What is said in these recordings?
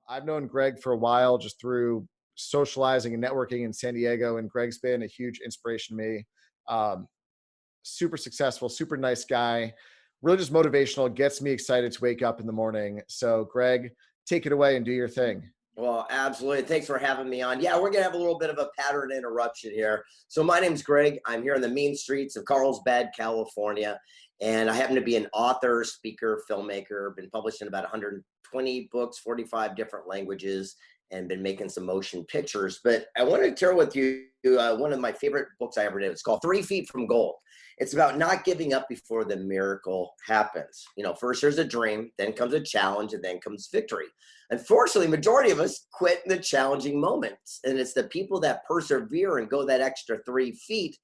I've known Greg for a while just through socializing and networking in San Diego, and Greg's been a huge inspiration to me. Um, Super successful, super nice guy, really just motivational, gets me excited to wake up in the morning. So, Greg, take it away and do your thing. Well, absolutely. Thanks for having me on. Yeah, we're going to have a little bit of a pattern interruption here. So my name's Greg. I'm here in the mean streets of Carlsbad, California. And I happen to be an author, speaker, filmmaker, been published in about 120 books, 45 different languages, and been making some motion pictures. But I wanted to share with you one of my favorite books I ever did. It's called 3 Feet from Gold. It's about not giving up before the miracle happens. You know, first there's a dream, then comes a challenge, and then comes victory. Unfortunately, majority of us quit in the challenging moments. And it's the people that persevere and go that extra 3 feet.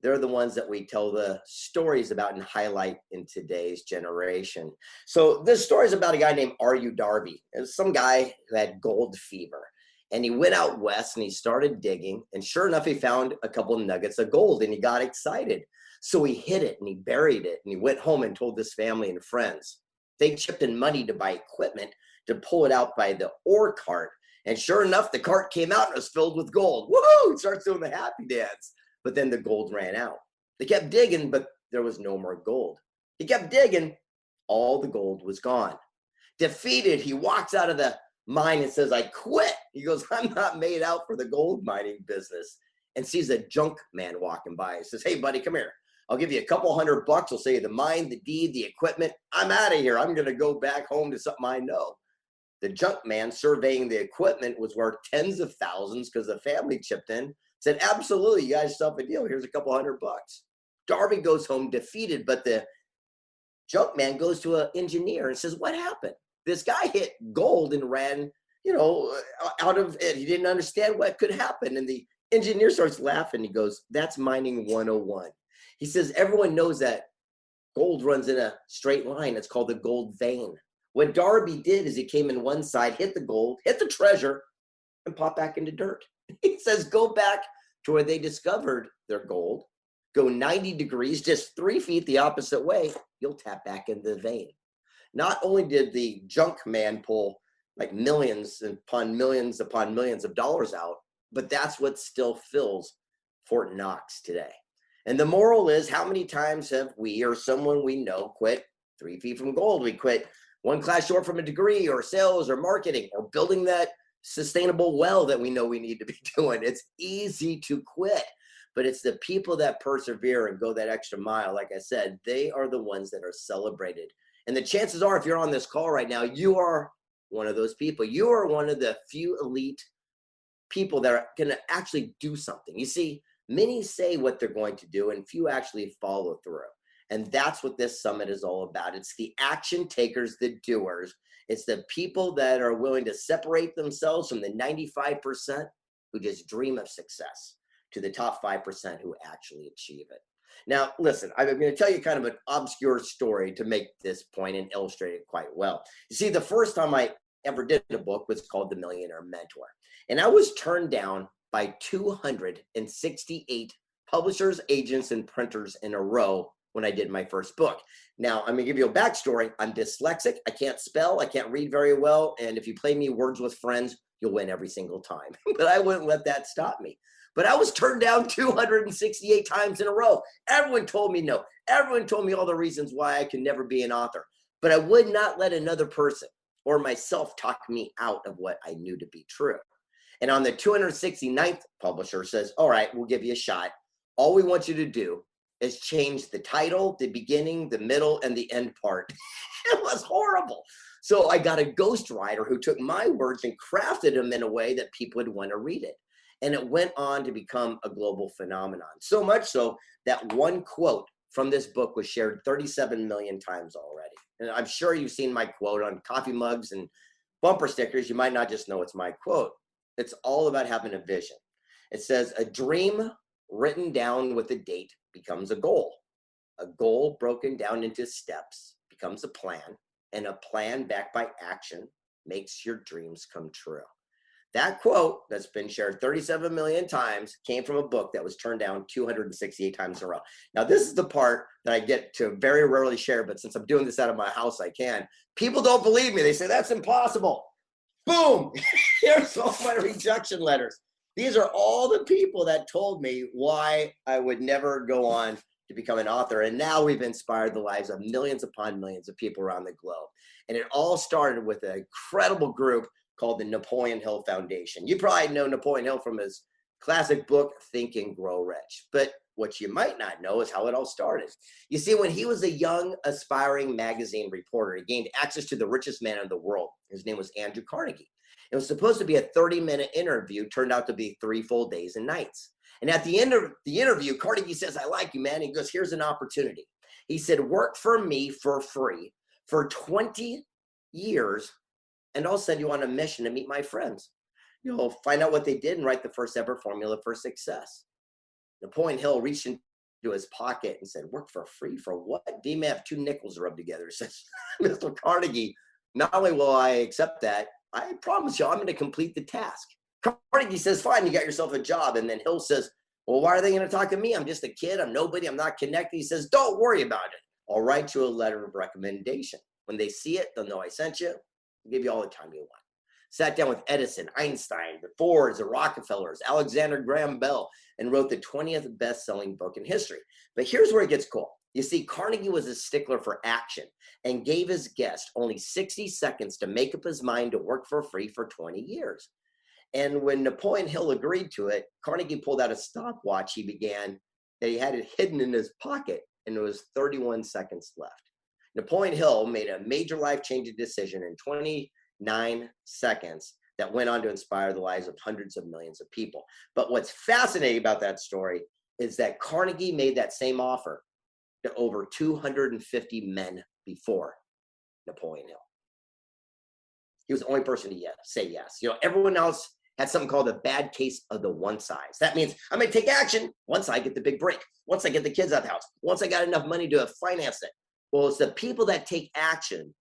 They're the ones that we tell the stories about and highlight in today's generation. So this story is about a guy named R.U. Darby. It was some guy who had gold fever. And he went out west and he started digging. And sure enough, he found a couple of nuggets of gold and he got excited. So he hid it and he buried it. And he went home and told his family and friends. They chipped in money to buy equipment to pull it out by the ore cart. And sure enough, the cart came out and it was filled with gold. Woohoo! He starts doing the happy dance. But then the gold ran out. They kept digging, but there was no more gold. He kept digging. All the gold was gone. Defeated, he walks out of the mine and says, I quit. He goes, I'm not made out for the gold mining business. And sees a junk man walking by. He says, hey, buddy, come here. I'll give you a couple $100. I'll say the mine, the deed, the equipment. I'm out of here. I'm going to go back home to something I know. The junk man surveying the equipment was worth tens of thousands because the family chipped in. Said, absolutely, you guys stuff a deal. Here's a couple $100. Darby goes home defeated, but the junk man goes to an engineer and says, what happened? This guy hit gold and ran, out of it. He didn't understand what could happen. And the engineer starts laughing. He goes, that's mining 101. He says, everyone knows that gold runs in a straight line. It's called the gold vein. What Darby did is he came in one side, hit the gold, hit the treasure, and popped back into dirt. He says, go back to where they discovered their gold, go 90 degrees, just 3 feet the opposite way, you'll tap back into the vein. Not only did the junk man pull like millions upon millions of dollars out, but that's what still fills Fort Knox today. And the moral is, how many times have we or someone we know quit 3 feet from gold? We quit one class short from a degree or sales or marketing or building that sustainable well that we know we need to be doing. It's easy to quit, but it's the people that persevere and go that extra mile. Like I said, they are the ones that are celebrated. And the chances are, if you're on this call right now, you are one of those people. You are one of the few elite people that are going to actually do something. You see, many say what they're going to do and few actually follow through. And that's what this summit is all about. It's the action takers, the doers. It's the people that are willing to separate themselves from the 95% who just dream of success to the top 5% who actually achieve it. Now, listen, I'm going to tell you kind of an obscure story to make this point and illustrate it quite well. You see, the first time I ever did a book was called The Millionaire Mentor. And I was turned down by 268 publishers, agents, and printers in a row when I did my first book. Now, I'm gonna give you a backstory. I'm dyslexic. I can't spell. I can't read very well. And if you play me Words with Friends, you'll win every single time. But I wouldn't let that stop me. But I was turned down 268 times in a row. Everyone told me no. Everyone told me all the reasons why I could never be an author. But I would not let another person or myself talk me out of what I knew to be true. And on the 269th, publisher says, all right, we'll give you a shot. All we want you to do is change the title, the beginning, the middle, and the end part. It was horrible. So I got a ghostwriter who took my words and crafted them in a way that people would want to read it. And it went on to become a global phenomenon. So much so that one quote from this book was shared 37 million times already. And I'm sure you've seen my quote on coffee mugs and bumper stickers. You might not just know it's my quote. It's all about having a vision. It says, a dream written down with a date becomes a goal. A goal broken down into steps becomes a plan, and a plan backed by action makes your dreams come true. That quote that's been shared 37 million times came from a book that was turned down 268 times in a row. Now, this is the part that I get to very rarely share, but since I'm doing this out of my house, I can. People don't believe me. They say, that's impossible. Boom. Here's all my rejection letters. These are all the people that told me why I would never go on to become an author. And now we've inspired the lives of millions upon millions of people around the globe. And it all started with an incredible group called the Napoleon Hill Foundation. You probably know Napoleon Hill from his classic book, Think and Grow Rich. But what you might not know is how it all started. You see, when he was a young, aspiring magazine reporter, he gained access to the richest man in the world. His name was Andrew Carnegie. It was supposed to be a 30-minute interview, turned out to be 3 full days and nights. And at the end of the interview, Carnegie says, I like you, man. He goes, here's an opportunity. He said, work for me for free for 20 years, and I'll send you on a mission to meet my friends. You'll find out what they did and write the first ever formula for success. Napoleon Hill reached into his pocket and said, work for free for what? D may have 2 nickels rubbed together. He says, Mr. Carnegie, not only will I accept that, I promise you I'm going to complete the task. Carnegie says, fine, you got yourself a job. And then Hill says, well, why are they going to talk to me? I'm just a kid. I'm nobody. I'm not connected. He says, don't worry about it. I'll write you a letter of recommendation. When they see it, they'll know I sent you. I'll give you all the time you want. Sat down with Edison, Einstein, the Fords, the Rockefellers, Alexander Graham Bell, and wrote the 20th best-selling book in history. But here's where it gets cool. You see, Carnegie was a stickler for action and gave his guest only 60 seconds to make up his mind to work for free for 20 years. And when Napoleon Hill agreed to it, Carnegie pulled out a stopwatch that he had it hidden in his pocket, and there was 31 seconds left. Napoleon Hill made a major life-changing decision in 29 seconds that went on to inspire the lives of hundreds of millions of people. But what's fascinating about that story is that Carnegie made that same offer to over 250 men before Napoleon Hill. He was the only person to say yes. Everyone else had something called a bad case of the one size. That means I'm going to take action once I get the big break, once I get the kids out of the house, once I got enough money to finance it. Well, it's the people that take action.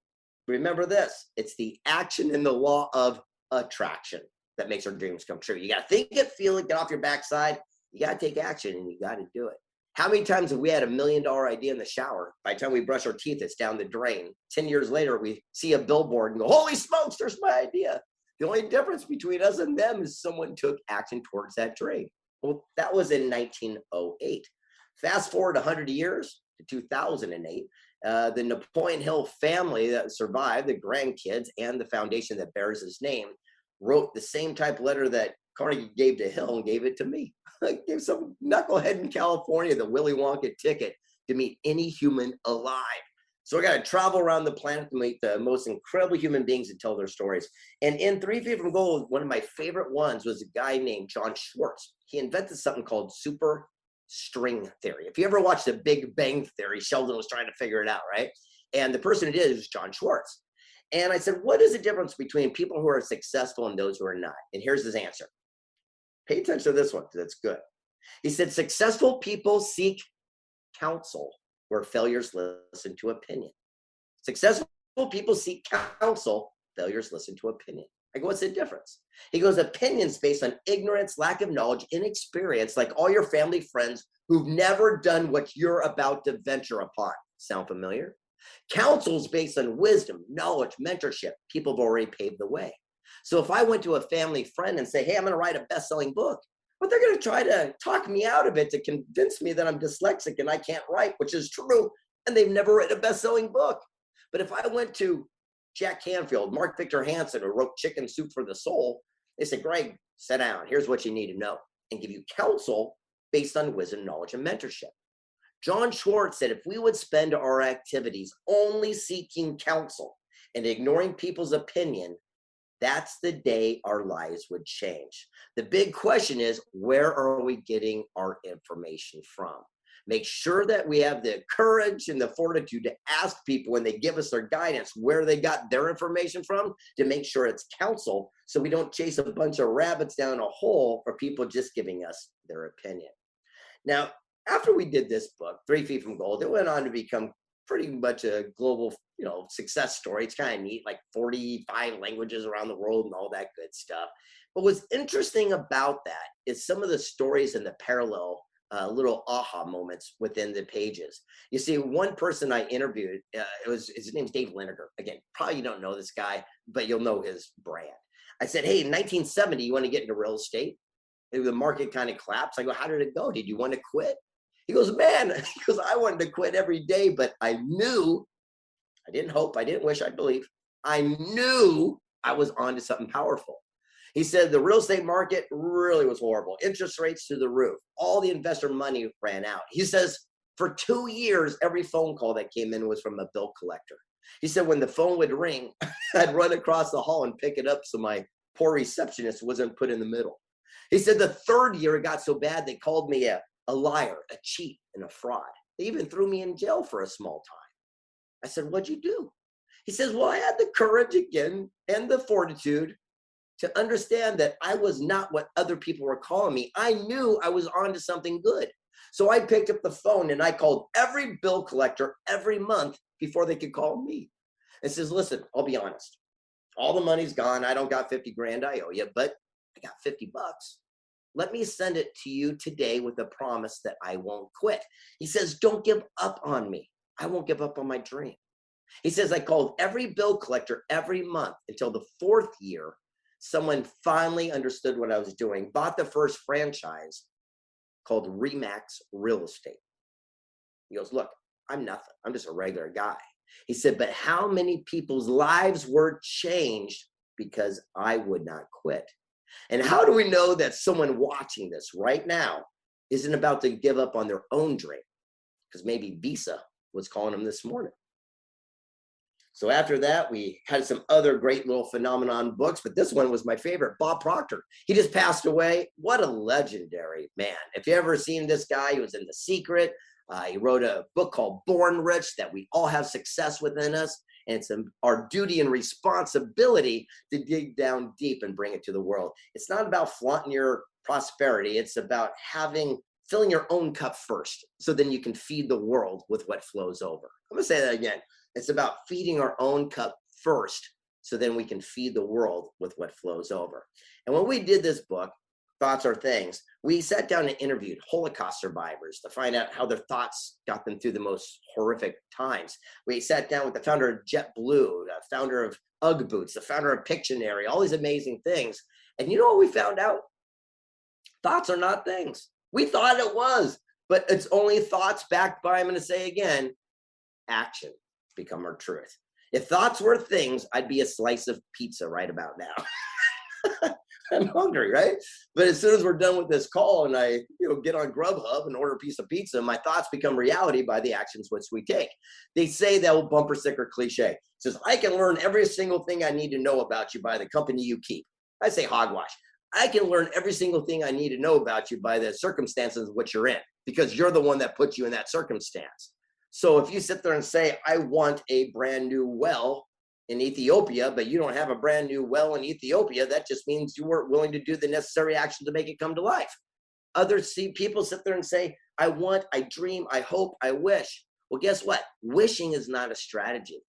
Remember this, it's the action in the law of attraction that makes our dreams come true. You got to think it, feel it, get off your backside. You got to take action, and you got to do it. How many times have we had $1 million idea in the shower? By the time we brush our teeth, it's down the drain. 10 years later, we see a billboard and go, holy smokes, there's my idea. The only difference between us and them is someone took action towards that dream. Well, that was in 1908. Fast forward 100 years to 2008. The Napoleon Hill family that survived, the grandkids and the foundation that bears his name, wrote the same type letter that Carnegie gave to Hill and gave it to me. I gave some knucklehead in California the Willy Wonka ticket to meet any human alive. So I got to travel around the planet to meet the most incredible human beings and tell their stories. And in 3 Feet from Gold, one of my favorite ones was a guy named John Schwartz. He invented something called super string theory. If you ever watched The Big Bang Theory, Sheldon was trying to figure it out, right? And the person who did it was John Schwartz. And I said, what is the difference between people who are successful and those who are not? And here's his answer. Pay attention to this one, because it's good. He said, successful people seek counsel where failures listen to opinion. Successful people seek counsel, failures listen to opinion. I go, what's the difference? He goes, opinions based on ignorance, lack of knowledge, inexperience, like all your family friends who've never done what you're about to venture upon. Sound familiar? Counsel's based on wisdom, knowledge, mentorship. People have already paved the way. So if I went to a family friend and say, hey, I'm going to write a best-selling book, but they're going to try to talk me out of it to convince me that I'm dyslexic and I can't write, which is true, and they've never written a best-selling book. But if I went to Jack Canfield, Mark Victor Hansen, who wrote Chicken Soup for the Soul, they said, Greg, sit down. Here's what you need to know, and give you counsel based on wisdom, knowledge, and mentorship. John Schwartz said, if we would spend our activities only seeking counsel and ignoring people's opinion, that's the day our lives would change. The big question is, where are we getting our information from? Make sure that we have the courage and the fortitude to ask people when they give us their guidance where they got their information from, to make sure it's counsel, so we don't chase a bunch of rabbits down a hole for people just giving us their opinion. Now, after we did this book, 3 Feet from Gold, it went on to become pretty much a global, success story. It's kind of neat, like 45 languages around the world and all that good stuff. But what's interesting about that is some of the stories and the parallel little aha moments within the pages. You see, one person I interviewed, his name's Dave Lineker. Again, probably you don't know this guy, but you'll know his brand. I said, hey, in 1970, you want to get into real estate? The market kind of collapsed. I go, how did it go? Did you want to quit? He goes, man, he goes, I wanted to quit every day, but I knew, I didn't hope, I didn't wish, I believe. I knew I was onto something powerful. He said the real estate market really was horrible. Interest rates through the roof. All the investor money ran out. He says for 2 years, every phone call that came in was from a bill collector. He said when the phone would ring, I'd run across the hall and pick it up so my poor receptionist wasn't put in the middle. He said the 3rd year it got so bad they called me a liar, a cheat, and a fraud. They even threw me in jail for a small time. I said, what'd you do? He says, well, I had the courage again and the fortitude to understand that I was not what other people were calling me. I knew I was onto something good. So I picked up the phone and I called every bill collector every month before they could call me. And says, listen, I'll be honest. All the money's gone. I don't got 50 grand I owe you, but I got 50 bucks. Let me send it to you today with a promise that I won't quit. He says, don't give up on me. I won't give up on my dream. He says, I called every bill collector every month until the 4th year. Someone finally understood what I was doing, bought the first franchise called Remax Real Estate. He goes, look, I'm nothing. I'm just a regular guy. He said, but how many people's lives were changed because I would not quit? And how do we know that someone watching this right now isn't about to give up on their own dream? Because maybe Visa was calling them this morning. So after that, we had some other great little phenomenon books, but this one was my favorite, Bob Proctor. He just passed away. What a legendary man. If you ever seen this guy, he was in The Secret. He wrote a book called Born Rich, that we all have success within us. And it's our duty and responsibility to dig down deep and bring it to the world. It's not about flaunting your prosperity. It's about filling your own cup first, so then you can feed the world with what flows over. I'm going to say that again. It's about feeding our own cup first, so then we can feed the world with what flows over. And when we did this book, Thoughts Are Things, we sat down and interviewed Holocaust survivors to find out how their thoughts got them through the most horrific times. We sat down with the founder of JetBlue, the founder of Ugg boots, the founder of Pictionary, all these amazing things. And you know what we found out? Thoughts are not things. We thought it was, but it's only thoughts backed by, I'm going to say again, action become our truth. If thoughts were things, I'd be a slice of pizza right about now. I'm hungry, right? But as soon as we're done with this call and I get on Grubhub and order a piece of pizza, my thoughts become reality by the actions which we take. They say that old bumper sticker cliche. It says, I can learn every single thing I need to know about you by the company you keep. I say hogwash. I can learn every single thing I need to know about you by the circumstances in which you're in, because you're the one that put you in that circumstance. So if you sit there and say, I want a brand new well in Ethiopia, but you don't have a brand new well in Ethiopia, that just means you weren't willing to do the necessary action to make it come to life. People sit there and say, I want, I dream, I hope, I wish. Well, guess what? Wishing is not a strategy.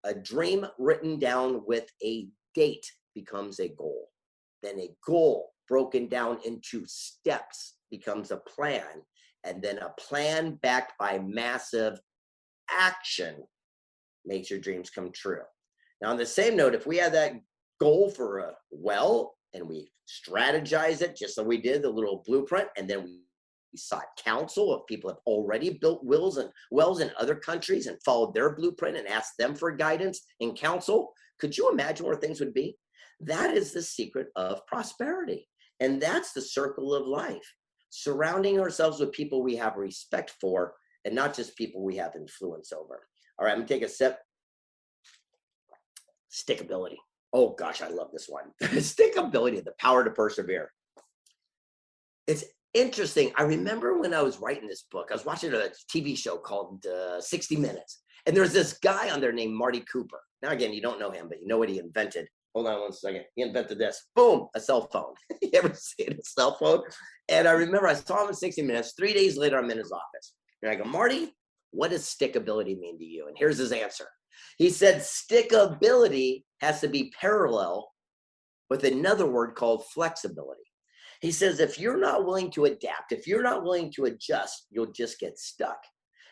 A dream written down with a date becomes a goal. Then a goal broken down into steps becomes a plan. And then a plan backed by massive action makes your dreams come true. Now, on the same note, if we had that goal for a well and we strategize it, just so we did the little blueprint, and then we sought counsel of people who have already built wells in other countries and followed their blueprint and asked them for guidance and counsel, could you imagine where things would be? That is the secret of prosperity. And that's the circle of life. Surrounding ourselves with people we have respect for and not just people we have influence over. All right, I'm gonna take a sip. Stickability. Oh gosh, I love this one. Stickability, the power to persevere. It's interesting. I remember when I was writing this book, I was watching a TV show called 60 Minutes. And there's this guy on there named Marty Cooper. Now, again, you don't know him, but you know what he invented. Hold on one second. He invented this. Boom, a cell phone. You ever seen a cell phone? And I remember I saw him in 60 Minutes. 3 days later, I'm in his office. And I go, Marty, what does stickability mean to you? And here's his answer. He said, stickability has to be parallel with another word called flexibility. He says, if you're not willing to adapt, if you're not willing to adjust, you'll just get stuck.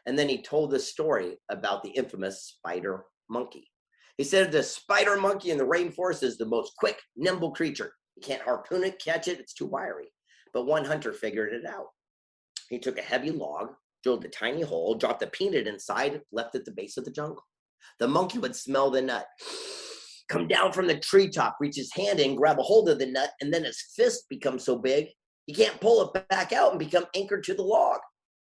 And then he told this story about the infamous spider monkey. He said the spider monkey in the rainforest is the most quick, nimble creature. You can't harpoon it, catch it, it's too wiry. But one hunter figured it out. He took a heavy log, drilled a tiny hole, dropped a peanut inside, left it at the base of the jungle. The monkey would smell the nut, come down from the treetop, reach his hand in, grab a hold of the nut, and then his fist becomes so big, he can't pull it back out and become anchored to the log.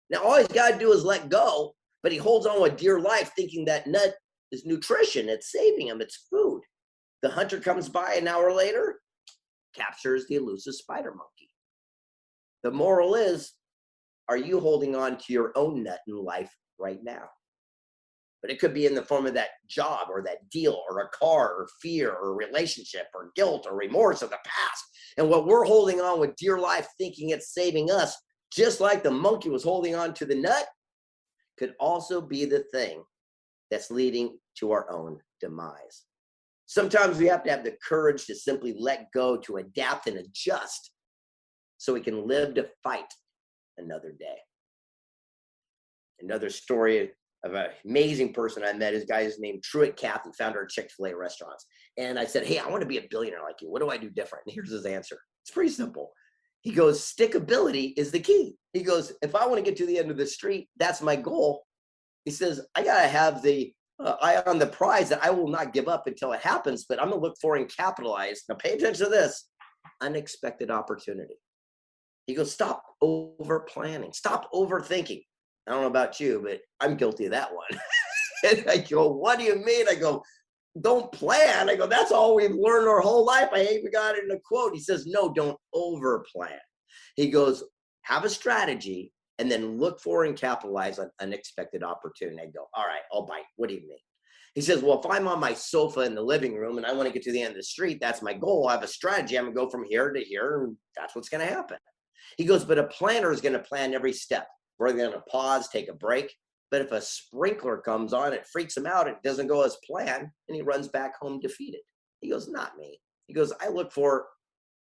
Now, all he's got to do is let go, but he holds on with dear life, thinking that nut is nutrition. It's saving him. It's food. The hunter comes by an hour later, captures the elusive spider monkey. The moral is, are you holding on to your own nut in life right now? But it could be in the form of that job or that deal or a car or fear or relationship or guilt or remorse of the past. And what we're holding on with dear life, thinking it's saving us, just like the monkey was holding on to the nut, could also be the thing that's leading to our own demise. Sometimes we have to have the courage to simply let go, to adapt and adjust so we can live to fight another day. Another story of an amazing person I met. His guy is named Truett Cathy, founder of Chick-fil-A restaurants. And I said, hey, I want to be a billionaire like you. What do I do different? And here's his answer. It's pretty simple. He goes, stickability is the key. He goes, if I want to get to the end of the street, that's my goal. He says, I got to have the eye on the prize that I will not give up until it happens, but I'm going to look for and capitalize. Now pay attention to this, unexpected opportunity. He goes, stop over planning, stop overthinking. I don't know about you, but I'm guilty of that one. And I go, what do you mean? I go, don't plan. I go, that's all we've learned our whole life. I even got it in a quote. He says, no, don't over plan. He goes, have a strategy and then look for and capitalize on unexpected opportunity. I go, all right, I'll bite. What do you mean? He says, well, if I'm on my sofa in the living room and I want to get to the end of the street, that's my goal. I have a strategy. I'm going to go from here to here, and that's what's going to happen. He goes, but a planner is going to plan every step. We're going to pause, take a break. But if a sprinkler comes on, it freaks him out. It doesn't go as planned, and he runs back home defeated. He goes, not me. He goes, I look for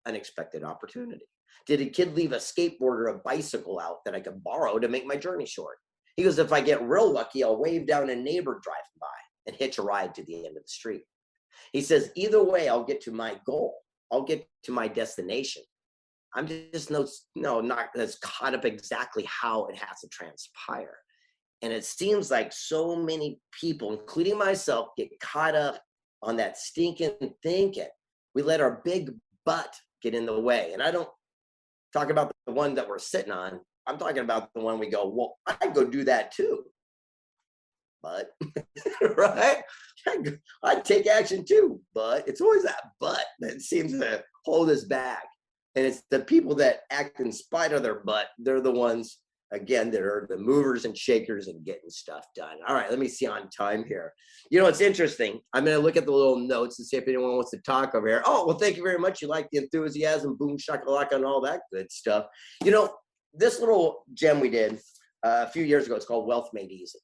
unexpected opportunity. Did a kid leave a skateboard or a bicycle out that I could borrow to make my journey short? He goes, if I get real lucky, I'll wave down a neighbor driving by and hitch a ride to the end of the street. He says, either way, I'll get to my goal. I'll get to my destination. I'm just not as caught up exactly how it has to transpire. And it seems like so many people, including myself, get caught up on that stinking thinking. We let our big butt get in the way. And I don't talk about the one that we're sitting on. I'm talking about the one we go, well, I'd go do that too. But, right? I'd take action too. But it's always that but that seems to hold us back. And it's the people that act in spite of their butt. They're the ones, again, that are the movers and shakers and getting stuff done. All right, let me see on time here. You know, it's interesting. I'm going to look at the little notes and see if anyone wants to talk over here. Oh, well, thank you very much. You like the enthusiasm, boom, shakalaka, and all that good stuff. You know, this little gem we did a few years ago, it's called Wealth Made Easy.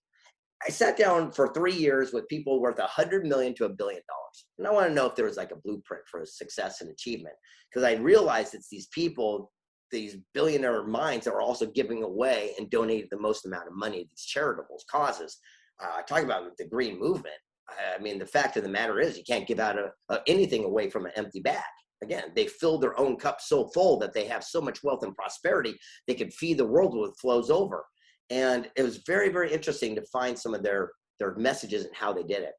I sat down for 3 years with people worth $100 million to $1 billion. And I want to know if there was like a blueprint for success and achievement, because I realized it's these people, these billionaire minds that are also giving away and donating the most amount of money to these charitable causes. Talking about the green movement. I mean, the fact of the matter is you can't give out anything away from an empty bag. Again, they fill their own cup so full that they have so much wealth and prosperity, they could feed the world with flows over. And it was very, very interesting to find some of their messages and how they did it.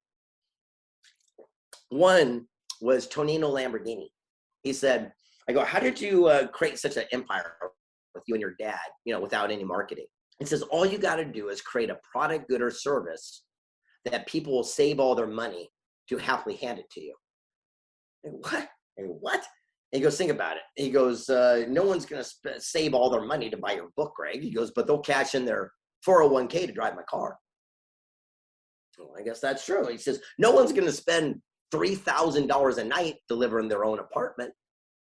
One was Tonino Lamborghini. He said, I go, how did you create such an empire with you and your dad, you know, without any marketing? He says, all you got to do is create a product, good, or service that people will save all their money to happily hand it to you. And what? And what? And he goes, think about it. He goes, no one's going to save all their money to buy your book, Greg. He goes, but they'll cash in their 401k to drive my car. Well, I guess that's true. He says, no one's going to spend $3,000 a night delivering their own apartment,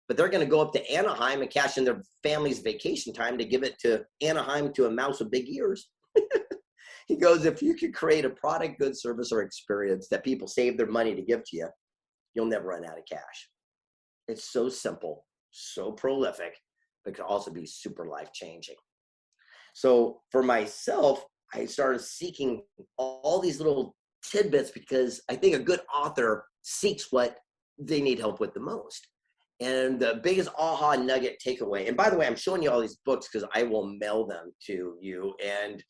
but they're going to go up to Anaheim and cash in their family's vacation time to give it to Anaheim to a mouse with big ears. He goes, if you could create a product, good, service, or experience that people save their money to give to you, you'll never run out of cash. It's so simple, so prolific, but can also be super life-changing. So for myself, I started seeking all these little tidbits because I think a good author seeks what they need help with the most. And the biggest aha nugget takeaway, and by the way, I'm showing you all these books because I will mail them to you and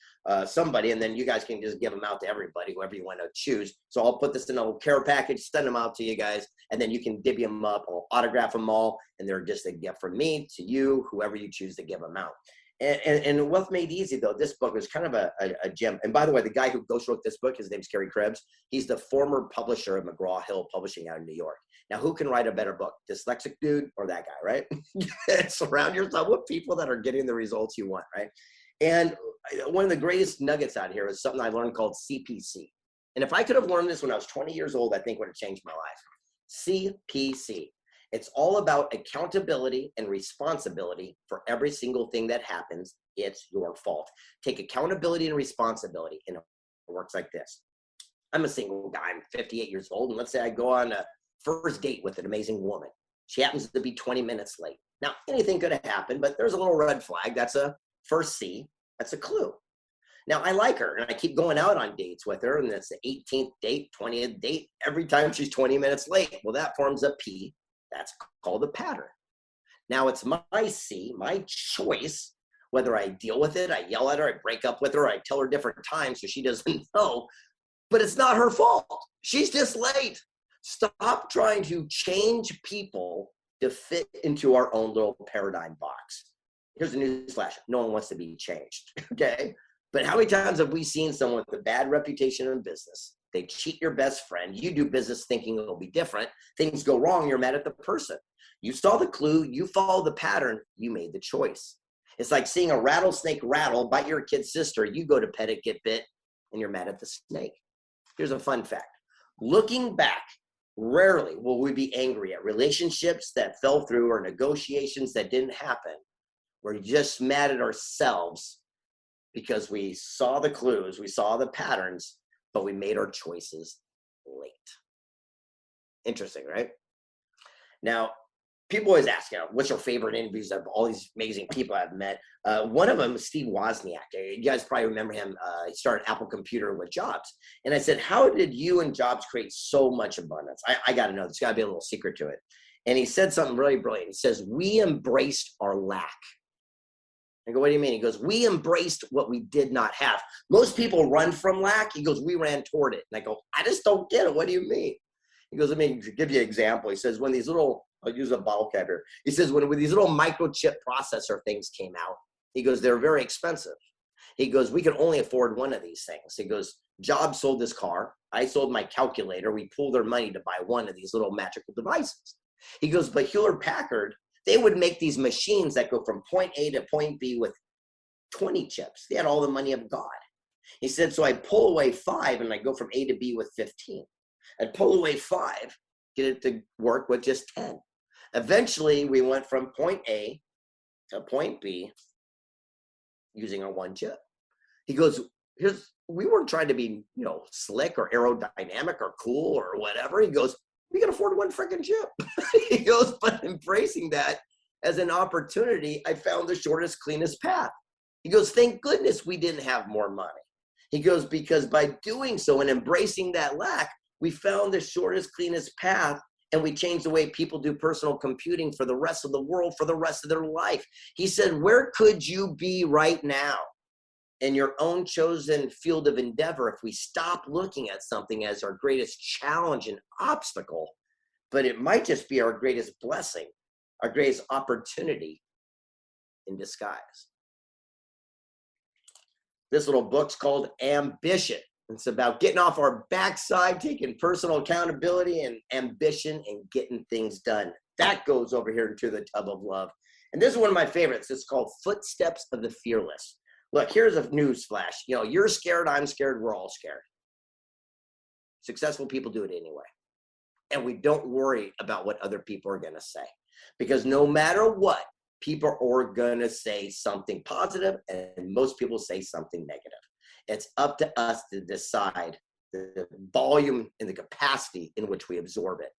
somebody, and then you guys can just give them out to everybody, whoever you want to choose. So I'll put this in a care package, send them out to you guys, and then you can divvy them up. I'll autograph them all, and they're just a gift from me to you, whoever you choose to give them out. And Wealth Made Easy, though, this book was kind of a gem. And by the way, the guy who ghost wrote this book, his name's Gary Krebs. He's the former publisher of McGraw-Hill Publishing out of New York. Now, who can write a better book? Dyslexic dude or that guy, right? Surround yourself with people that are getting the results you want, right? And one of the greatest nuggets out here is something I learned called CPC. And if I could have learned this when I was 20 years old, I think would have changed my life. CPC. It's all about accountability and responsibility for every single thing that happens. It's your fault. Take accountability and responsibility. And it works like this. I'm a single guy. I'm 58 years old. And let's say I go on a first date with an amazing woman. She happens to be 20 minutes late. Now, anything could have happened, but there's a little red flag. That's a first C. That's a clue. Now, I like her, and I keep going out on dates with her, and that's the 18th date, 20th date, every time she's 20 minutes late. Well, that forms a P. That's called a pattern. Now, it's my C, my choice, whether I deal with it, I yell at her, I break up with her, I tell her different times so she doesn't know, but it's not her fault. She's just late. Stop trying to change people to fit into our own little paradigm box. Here's a newsflash. No one wants to be changed, okay? But how many times have we seen someone with a bad reputation in business? They cheat your best friend. You do business thinking it'll be different. Things go wrong, you're mad at the person. You saw the clue, you follow the pattern, you made the choice. It's like seeing a rattlesnake rattle, bite your kid's sister. You go to pet it, get bit, and you're mad at the snake. Here's a fun fact. Looking back, rarely will we be angry at relationships that fell through or negotiations that didn't happen. We're just mad at ourselves because we saw the clues, we saw the patterns, but we made our choices late. Interesting, right? Now, people always ask, what's your favorite interviews of all these amazing people I've met? One of them is Steve Wozniak. You guys probably remember him. He started Apple Computer with Jobs. And I said, how did you and Jobs create so much abundance? I got to know. There's got to be a little secret to it. And he said something really brilliant. He says, we embraced our lack. I go, what do you mean? He goes, we embraced what we did not have. Most people run from lack. He goes, we ran toward it. And I go, I just don't get it. What do you mean? He goes, let me give you an example. He says, when these little, I'll use a bottle cap here. He says, when these little microchip processor things came out, he goes, they're very expensive. He goes, we could only afford one of these things. He goes, Jobs sold this car. I sold my calculator. We pooled our money to buy one of these little magical devices. He goes, but Hewlett Packard, they would make these machines that go from point A to point B with 20 chips. They had all the money of God. He said, so I pull away 5 and I go from A to B with 15. I'd pull away 5, get it to work with just 10. Eventually, we went from point A to point B using our one chip. He goes, we weren't trying to be, slick or aerodynamic or cool or whatever. He goes, we can afford one freaking chip. He goes, but embracing that as an opportunity, I found the shortest, cleanest path. He goes, thank goodness we didn't have more money. He goes, because by doing so and embracing that lack, we found the shortest, cleanest path, and we changed the way people do personal computing for the rest of the world, for the rest of their life. He said, where could you be right now in your own chosen field of endeavor if we stop looking at something as our greatest challenge and obstacle, but it might just be our greatest blessing, our greatest opportunity in disguise. This little book's called Ambition. It's about getting off our backside, taking personal accountability and ambition and getting things done. That goes over here into the tub of love. And this is one of my favorites. It's called Footsteps of the Fearless. Look, here's a news flash. You're scared, I'm scared, we're all scared. Successful people do it anyway. And we don't worry about what other people are going to say. Because no matter what, people are going to say something positive, and most people say something negative. It's up to us to decide the volume and the capacity in which we absorb it.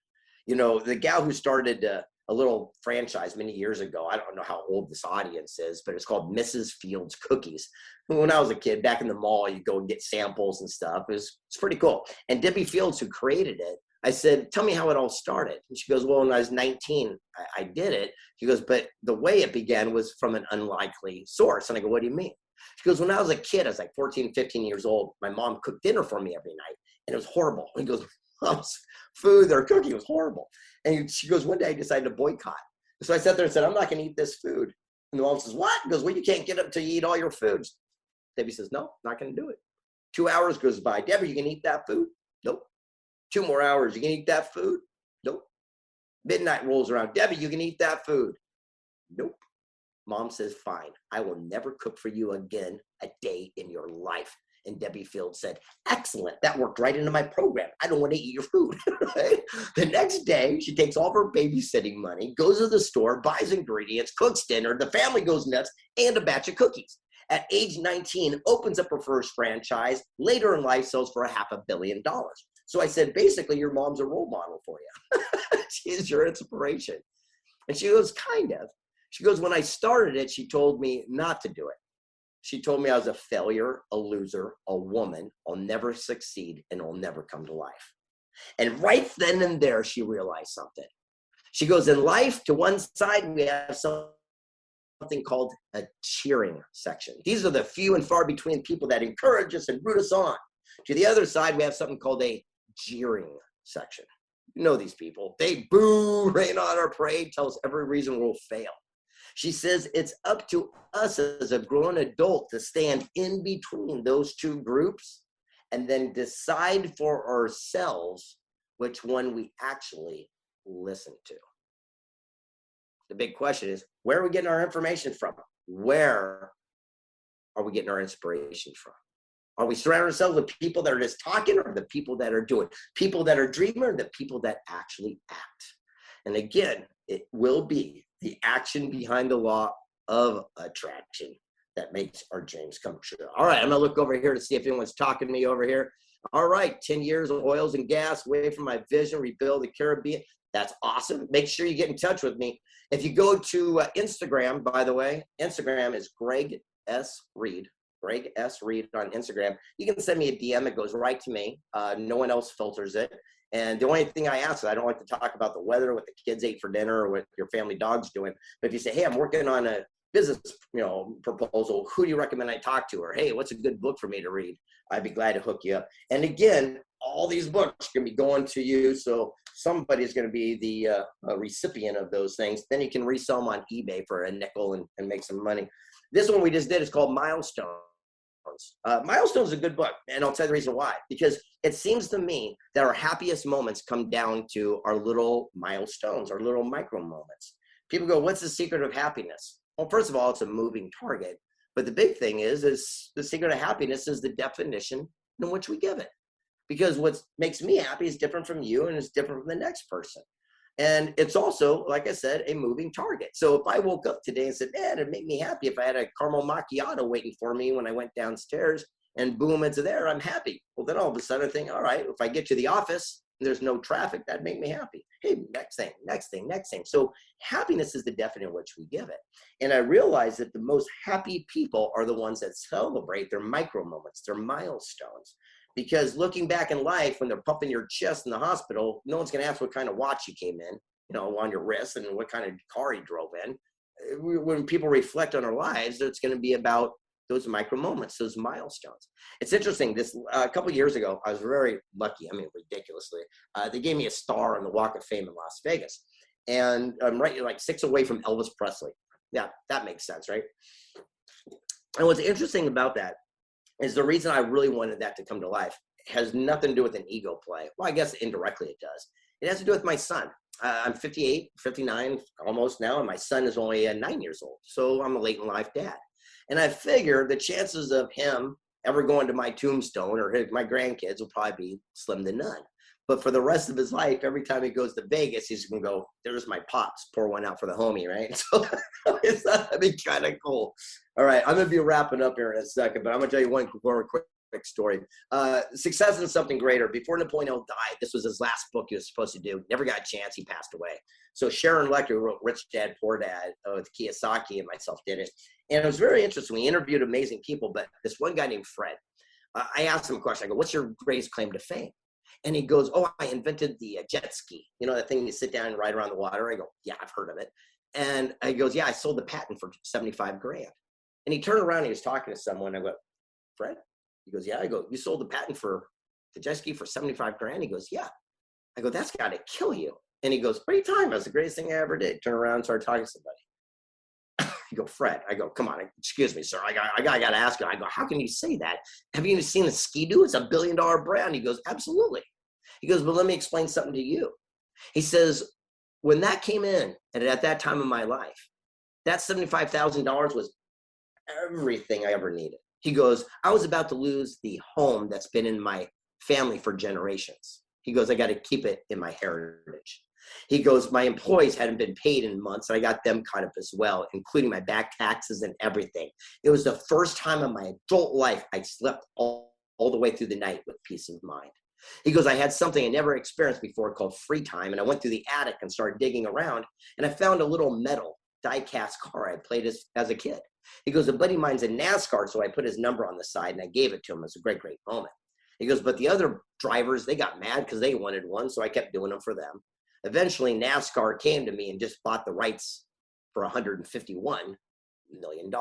The gal who started a little franchise many years ago. I don't know how old this audience is, but it's called Mrs. Fields Cookies. When I was a kid, back in the mall, you go and get samples and stuff. It's pretty cool. And Debbie Fields, who created it, I said, tell me how it all started. And she goes, well, when I was 19, I did it. She goes, but the way it began was from an unlikely source. And I go, what do you mean? She goes, when I was a kid, I was like 14, 15 years old. My mom cooked dinner for me every night, and it was horrible. And he goes, Mom's food or cooking was horrible. And she goes, one day I decided to boycott. So I sat there and said, I'm not going to eat this food. And the mom says, what? He goes, well, you can't get up till you eat all your foods. Debbie says, no, not going to do it. 2 hours goes by. Debbie, you can eat that food? Nope. 2 more hours. You can eat that food? Nope. Midnight rolls around. Debbie, you can eat that food? Nope. Mom says, fine. I will never cook for you again a day in your life. And Debbie Fields said, excellent. That worked right into my program. I don't want to eat your food. Right? The next day, she takes all of her babysitting money, goes to the store, buys ingredients, cooks dinner. The family goes nuts, and a batch of cookies. At age 19, opens up her first franchise. Later in life, sells for $500 million. So I said, basically, your mom's a role model for you. She's your inspiration. And she goes, kind of. She goes, when I started it, she told me not to do it. She told me I was a failure, a loser, a woman. I'll never succeed, and I'll never come to life. And right then and there, she realized something. She goes, in life, to one side, we have something called a cheering section. These are the few and far between people that encourage us and root us on. To the other side, we have something called a jeering section. You know these people. They boo, rain on our parade, tell us every reason we'll fail. She says it's up to us as a grown adult to stand in between those two groups and then decide for ourselves which one we actually listen to. The big question is, where are we getting our information from? Where are we getting our inspiration from? Are we surrounding ourselves with people that are just talking, or the people that are doing? People that are dreaming, or the people that actually act? And again, it will be the action behind the law of attraction that makes our dreams come true. All right, I'm gonna look over here to see if anyone's talking to me over here. All right, 10 years of oils and gas, way from my vision, rebuild the Caribbean. That's awesome. Make sure you get in touch with me. If you go to Instagram, by the way, Instagram is Greg S. Reid. Greg S. Reid on Instagram. You can send me a DM. It goes right to me. No one else filters it. And the only thing I ask is, I don't like to talk about the weather, what the kids ate for dinner, or what your family dog's doing. But if you say, hey, I'm working on a business, proposal, who do you recommend I talk to? Or, hey, what's a good book for me to read? I'd be glad to hook you up. And again, all these books are going to be going to you. So somebody's going to be the recipient of those things. Then you can resell them on eBay for a nickel and make some money. This one we just did is called Milestones. Milestones is a good book, and I'll tell you the reason why. Because it seems to me that our happiest moments come down to our little milestones, our little micro moments. People go, what's the secret of happiness? Well, first of all, it's a moving target. But the big thing is the secret of happiness is the definition in which we give it. Because what makes me happy is different from you, and it's different from the next person. And it's also, like I said, a moving target. So if I woke up today and said, man, it'd make me happy if I had a caramel macchiato waiting for me when I went downstairs, and boom, it's there, I'm happy. Well, then all of a sudden I think, all right, if I get to the office and there's no traffic, that'd make me happy. Hey, next thing, next thing, next thing. So happiness is the definition in which we give it. And I realize that the most happy people are the ones that celebrate their micro moments, their milestones. Because looking back in life, when they're pumping your chest in the hospital, no one's going to ask what kind of watch you came in, on your wrist, and what kind of car you drove in. When people reflect on our lives, it's going to be about those micro moments, those milestones. It's interesting. This a couple of years ago, I was very lucky. I mean, ridiculously, they gave me a star on the Walk of Fame in Las Vegas, and I'm right like 6 away from Elvis Presley. Yeah, that makes sense, right? And what's interesting about that is the reason I really wanted that to come to life has nothing to do with an ego play. Well, I guess indirectly it does. It has to do with my son. I'm 58, 59 almost now, and my son is only 9 years old. So I'm a late in life dad. And I figure the chances of him ever going to my tombstone or my grandkids will probably be slim to none. But for the rest of his life, every time he goes to Vegas, he's going to go, there's my pops, pour one out for the homie, right? So it's that'd be kind of cool. All right, I'm going to be wrapping up here in a second, but I'm going to tell you one more quick quick story. Success in Something Greater. Before Napoleon died, this was his last book he was supposed to do. Never got a chance. He passed away. So Sharon Lechter, who wrote Rich Dad, Poor Dad with Kiyosaki, and myself did it. And it was very interesting. We interviewed amazing people, but this one guy named Fred, I asked him a question. I go, what's your greatest claim to fame? And he goes, oh, I invented the jet ski. You know, that thing you sit down and ride around the water? I go, yeah, I've heard of it. And he goes, yeah, I sold the patent for 75 grand. And he turned around and he was talking to someone. I go, Fred? He goes, yeah. I go, you sold the patent for the jet ski for 75 grand? He goes, yeah. I go, that's got to kill you. And he goes, what are you talking about? It's the greatest thing I ever did. Turn around and start talking to somebody. You go, Fred. I go, come on, excuse me, sir. I got to ask you. I go, how can you say that? Have you seen a Ski-Doo? It's $1 billion brand. He goes, absolutely. He goes, well, let me explain something to you. He says, when that came in, and at that time of my life, that $75,000 was everything I ever needed. He goes, I was about to lose the home that's been in my family for generations. He goes, I got to keep it in my heritage. He goes, my employees hadn't been paid in months, and I got them caught up as well, including my back taxes and everything. It was the first time in my adult life I slept all the way through the night with peace of mind. He goes, I had something I never experienced before called free time, and I went through the attic and started digging around, and I found a little metal die-cast car I played as a kid. He goes, a buddy of mine's in NASCAR, so I put his number on the side, and I gave it to him. It was a great, great moment. He goes, but the other drivers, they got mad because they wanted one, so I kept doing them for them. Eventually, NASCAR came to me and just bought the rights for $151 million.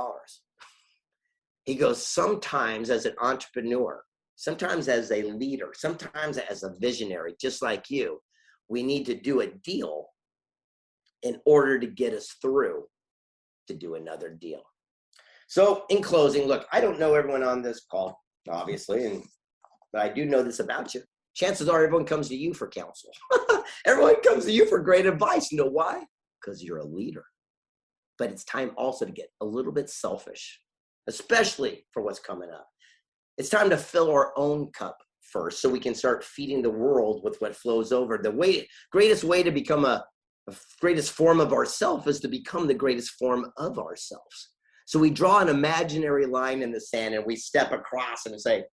He goes, sometimes as an entrepreneur, sometimes as a leader, sometimes as a visionary, just like you, we need to do a deal in order to get us through to do another deal. So in closing, look, I don't know everyone on this call, obviously, but I do know this about you. Chances are everyone comes to you for counsel. Everyone comes to you for great advice. You know why? Because you're a leader. But it's time also to get a little bit selfish, especially for what's coming up. It's time to fill our own cup first so we can start feeding the world with what flows over. The greatest way to become a greatest form of ourself is to become the greatest form of ourselves. So we draw an imaginary line in the sand and we step across and say,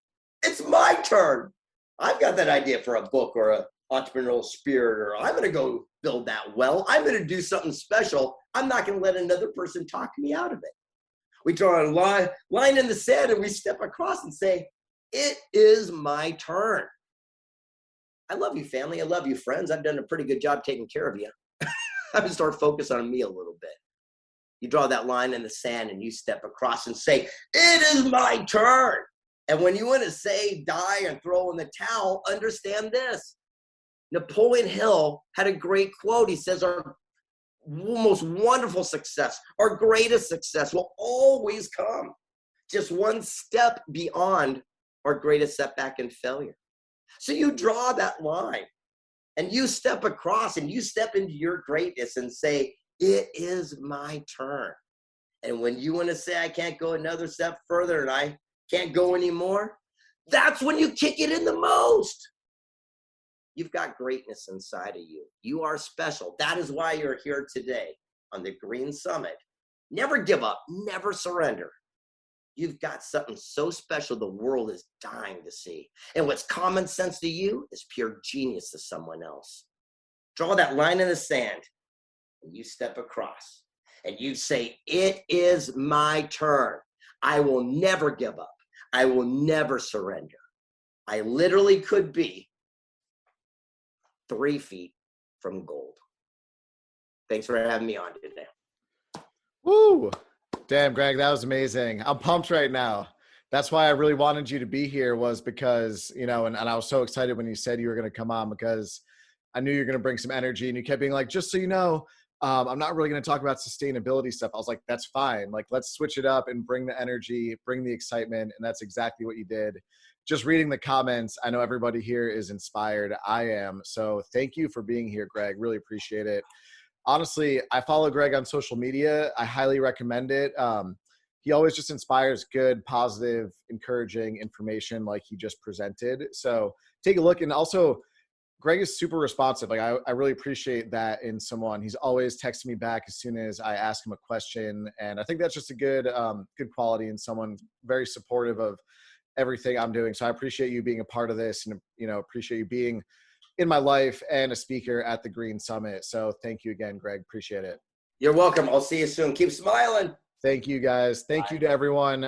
it's my turn. I've got that idea for a book or an entrepreneurial spirit, or I'm going to go build that well. I'm going to do something special. I'm not going to let another person talk me out of it. We draw a line in the sand and we step across and say, it is my turn. I love you, family. I love you, friends. I've done a pretty good job taking care of you. I'm going to start focusing on me a little bit. You draw that line in the sand and you step across and say, it is my turn. And when you want to say die and throw in the towel, understand this. Napoleon Hill had a great quote. He says, our most wonderful success, our greatest success will always come just one step beyond our greatest setback and failure. So you draw that line and you step across and you step into your greatness and say, it is my turn. And when you want to say, I can't go another step further and I can't go anymore, that's when you kick it in the most. You've got greatness inside of you. You are special. That is why you're here today on the Green Summit. Never give up. Never surrender. You've got something so special the world is dying to see. And what's common sense to you is pure genius to someone else. Draw that line in the sand and you step across and you say, it is my turn. I will never give up. I will never surrender. I literally could be 3 feet from gold. Thanks for having me on today. Woo! Damn, Greg, that was amazing. I'm pumped right now. That's why I really wanted you to be here, was because, and I was so excited when you said you were going to come on, because I knew you were going to bring some energy, and you kept being like, just so you know, I'm not really going to talk about sustainability stuff. I was like, that's fine. Like, let's switch it up and bring the energy, bring the excitement. And that's exactly what you did. Just reading the comments, I know everybody here is inspired. I am. So thank you for being here, Greg. Really appreciate it. Honestly, I follow Greg on social media. I highly recommend it. He always just inspires good, positive, encouraging information like he just presented. So take a look. And also, Greg is super responsive. Like I really appreciate that in someone. He's always texting me back as soon as I ask him a question. And I think that's just a good quality in someone, very supportive of everything I'm doing. So I appreciate you being a part of this, and, you know, appreciate you being in my life and a speaker at the Green Summit. So thank you again, Greg. Appreciate it. You're welcome. I'll see you soon. Keep smiling. Thank you, guys. Thank you to everyone.